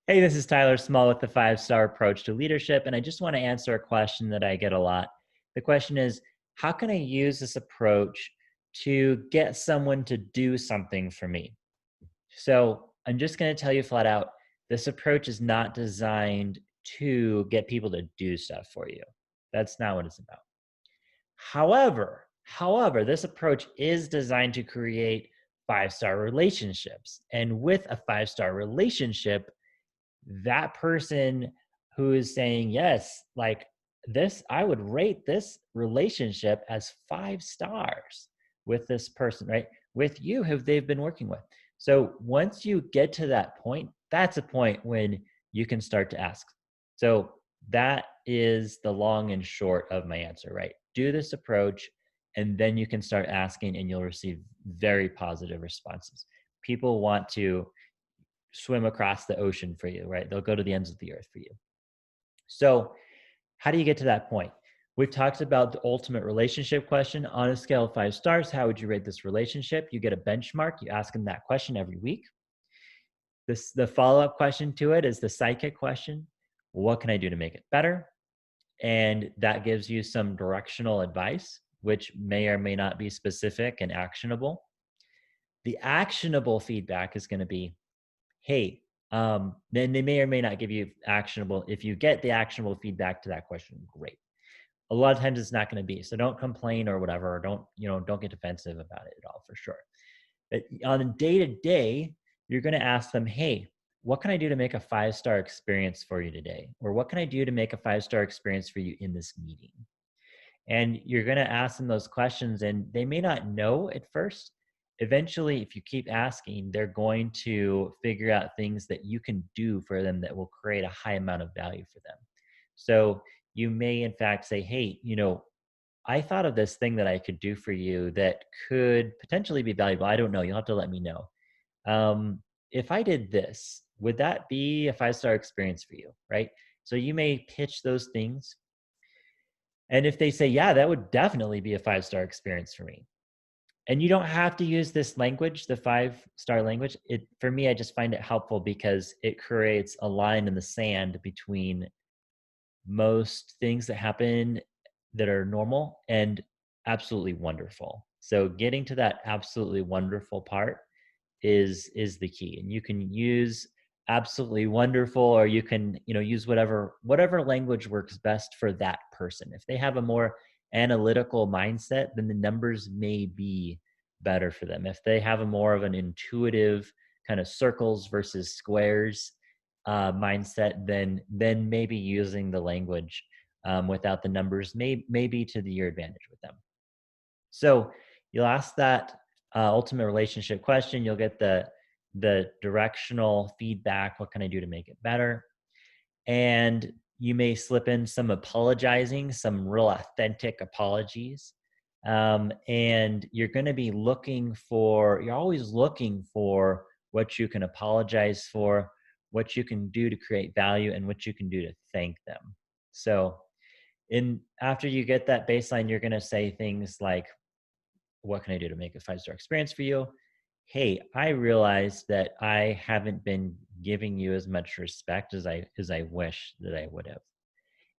Hey, this is Tyler Small with the 5-Star Approach to Leadership, and I just want to answer a question that I get a lot. The question is, how can I use this approach to get someone to do something for me? So I'm just going to tell you flat out, this approach is not designed to get people to do stuff for you. That's not what it's about. However, this approach is designed to create 5-star relationships. And with a 5-star relationship, that person who is saying yes, like this, I would rate this relationship as 5 stars with this person, right? With you, who they've been working with. So once you get to that point, that's a point when you can start to ask. So that is the long and short of my answer, right? Do this approach, and then you can start asking, and you'll receive very positive responses. People want to swim across the ocean for you, right? They'll go to the ends of the earth for you. So, how do you get to that point? We've talked about the ultimate relationship question. On a scale of 5 stars, how would you rate this relationship? You get a benchmark. You ask them that question every week. The follow-up question to it is the psychic question. What can I do to make it better? And that gives you some directional advice, which may or may not be specific and actionable. The actionable feedback is going to be, hey, then they may or may not give you actionable. If you get the actionable feedback to that question, great. A lot of times it's not going to be. So don't complain or whatever. Or don't get defensive about it at all, for sure. But on a day to day, you're going to ask them, hey, what can I do to make a 5-star experience for you today? Or what can I do to make a 5-star experience for you in this meeting? And you're going to ask them those questions, and they may not know at first. Eventually, if you keep asking, they're going to figure out things that you can do for them that will create a high amount of value for them. So you may, in fact, say, hey, I thought of this thing that I could do for you that could potentially be valuable. I don't know. You'll have to let me know. If I did this, would that be a 5-star experience for you? Right. So you may pitch those things. And if they say, yeah, that would definitely be a 5-star experience for me. And you don't have to use this language, the 5-star language. For me, I just find it helpful because it creates a line in the sand between most things that happen that are normal and absolutely wonderful. So getting to that absolutely wonderful part is the key. And you can use absolutely wonderful, or you can use whatever language works best for that person. If they have a more analytical mindset, then the numbers may be better for them. If they have a more of an intuitive kind of circles versus squares mindset, then maybe using the language without the numbers may be to your advantage with them. So you'll ask that ultimate relationship question. You'll get the directional feedback. What can I do to make it better? And you may slip in some apologizing, some real authentic apologies. And you're going to be you're always looking for what you can apologize for, what you can do to create value, and what you can do to thank them. So after you get that baseline, you're going to say things like, what can I do to make a 5-star experience for you? Hey, I realized that I haven't been giving you as much respect as I wish that I would have.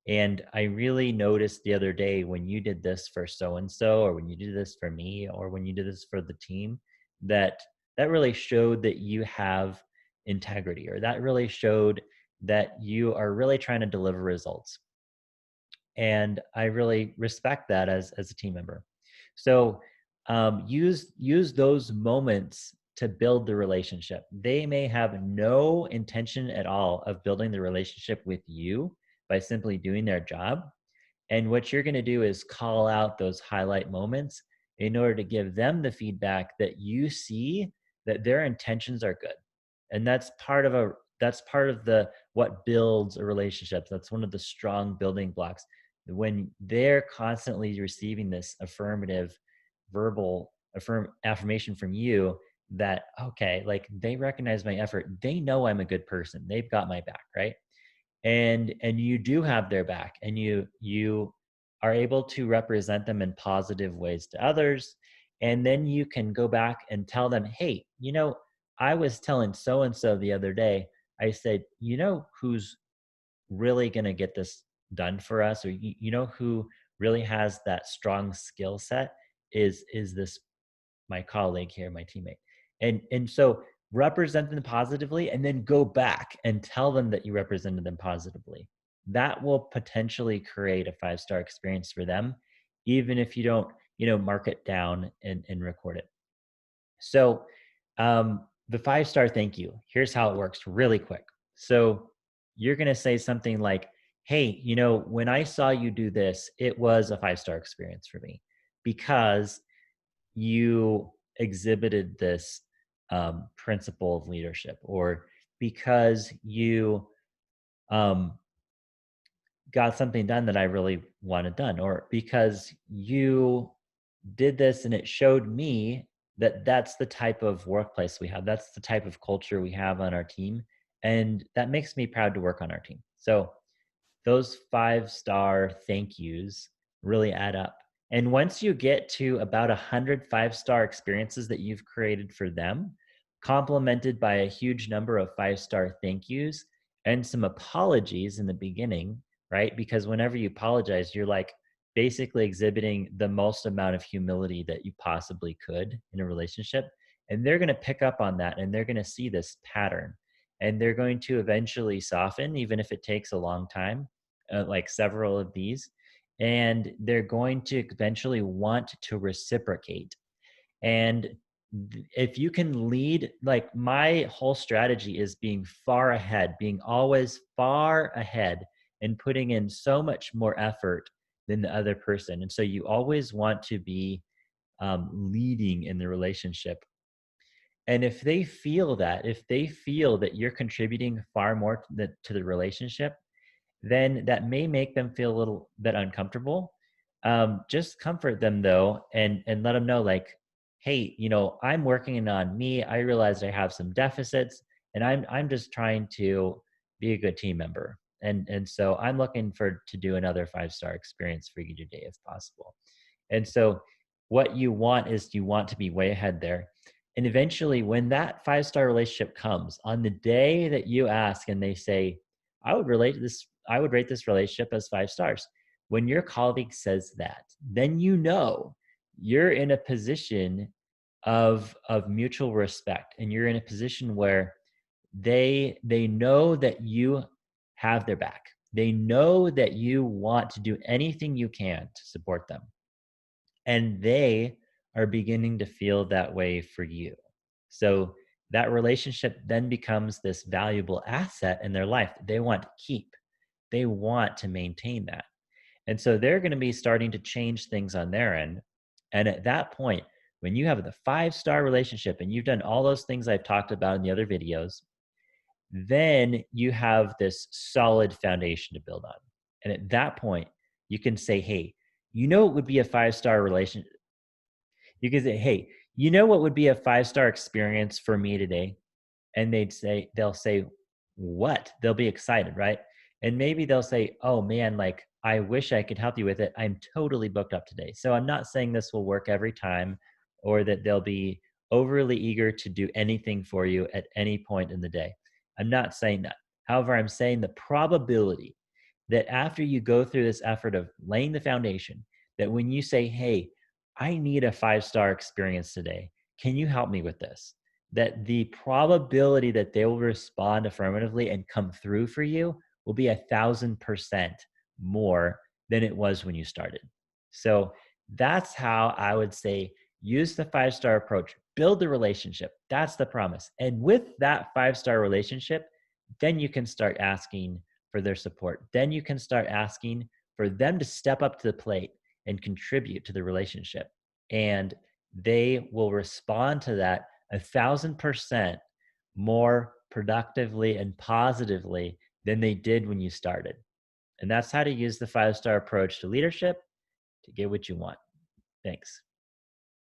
And I really noticed the other day when you did this for so and so, or when you did this for me, or when you did this for the team, that really showed that you have integrity, or that really showed that you are really trying to deliver results. And I really respect that as a team member. So use those moments to build the relationship. They may have no intention at all of building the relationship with you by simply doing their job. And what you're going to do is call out those highlight moments in order to give them the feedback that you see that their intentions are good. And that's part of the what builds a relationship. That's one of the strong building blocks. When they're constantly receiving this affirmative verbal affirmation from you that, okay, like they recognize my effort, they know I'm a good person, they've got my back, right? And you do have their back, and you are able to represent them in positive ways to others. And then you can go back and tell them, hey, I was telling so and so the other day I said, you know who's really going to get this done for us, or you know who really has that strong skill set is this my colleague here, my teammate. And so represent them positively and then go back and tell them that you represented them positively. That will potentially create a 5-star experience for them, even if you don't, mark it down and record it. So the 5-star thank you, here's how it works really quick. So you're going to say something like, hey, when I saw you do this, it was a 5-star experience for me because you exhibited this principle of leadership, or because you um, got something done that I really wanted done, or because you did this and it showed me that that's the type of workplace we have. That's the type of culture we have on our team. And that makes me proud to work on our team. So those 5-star thank yous really add up. And once you get to about 100 5-star experiences that you've created for them, complemented by a huge number of 5-star thank yous and some apologies in the beginning, right? Because whenever you apologize, you're like basically exhibiting the most amount of humility that you possibly could in a relationship. And they're going to pick up on that and they're going to see this pattern and they're going to eventually soften, even if it takes a long time, like several of these. And they're going to eventually want to reciprocate. And if you can lead, like my whole strategy is being far ahead, being always far ahead and putting in so much more effort than the other person. And so you always want to be leading in the relationship. And if they feel that you're contributing far more to the relationship, then that may make them feel a little bit uncomfortable. Just comfort them though, and let them know like, hey, I'm working on me. I realize I have some deficits, and I'm just trying to be a good team member. And so I'm looking to do another 5-star experience for you today if possible. And so what you want is you want to be way ahead there. And eventually when that 5-star relationship comes on the day that you ask and they say, I would rate this relationship as 5 stars. When your colleague says that, then you're in a position of mutual respect, and you're in a position where they know that you have their back. They know that you want to do anything you can to support them. And they are beginning to feel that way for you. So that relationship then becomes this valuable asset in their life that they want to keep. They want to maintain that. And so they're going to be starting to change things on their end. And at that point, when you have the 5-star relationship and you've done all those things I've talked about in the other videos, then you have this solid foundation to build on. And at that point, you can say, hey, it would be a 5-star relationship. You can say, hey, what would be a 5-star experience for me today? And they'll say, what? They'll be excited, right? And maybe they'll say, oh man, like, I wish I could help you with it. I'm totally booked up today. So I'm not saying this will work every time or that they'll be overly eager to do anything for you at any point in the day. I'm not saying that. However, I'm saying the probability that after you go through this effort of laying the foundation, that when you say, hey, I need a 5-star experience today, can you help me with this? That the probability that they will respond affirmatively and come through for you will be 1,000% more than it was when you started. So that's how I would say use the 5-star approach, build the relationship. That's the promise. And with that 5-star relationship, then you can start asking for their support. Then you can start asking for them to step up to the plate and contribute to the relationship. And they will respond to that 1,000% more productively and positively than they did when you started. And that's how to use the 5-star approach to leadership to get what you want. Thanks.